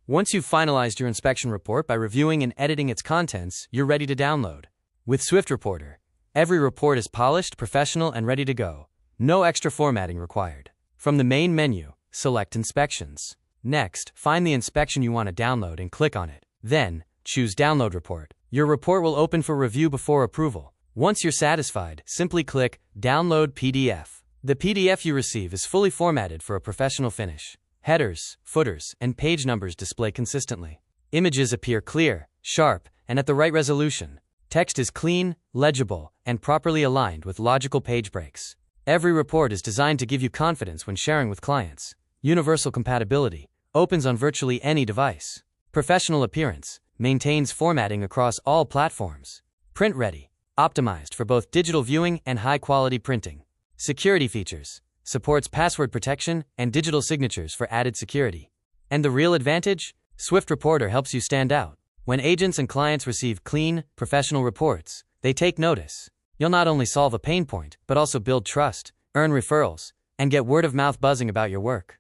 Once you've finalized your inspection report by reviewing and editing its contents, you're ready to download. With SwiftReporter, every report is polished, professional, and ready to go. No extra formatting required. From the main menu, select Inspections. Next, find the inspection you want to download and click on it. Then, choose Download Report. Your report will open for review before approval. Once you're satisfied, simply click Download PDF. The PDF you receive is fully formatted for a professional finish. Headers, footers, and page numbers display consistently. Images appear clear, sharp, and at the right resolution. Text is clean, legible, and properly aligned with logical page breaks. Every report is designed to give you confidence when sharing with clients. Universal compatibility, opens on virtually any device. Professional appearance, maintains formatting across all platforms. Print ready, optimized for both digital viewing and high-quality printing. Security features, supports password protection and digital signatures for added security. And the real advantage? SwiftReporter helps you stand out. When agents and clients receive clean, professional reports, they take notice. You'll not only solve a pain point, but also build trust, earn referrals, and get word-of-mouth buzzing about your work.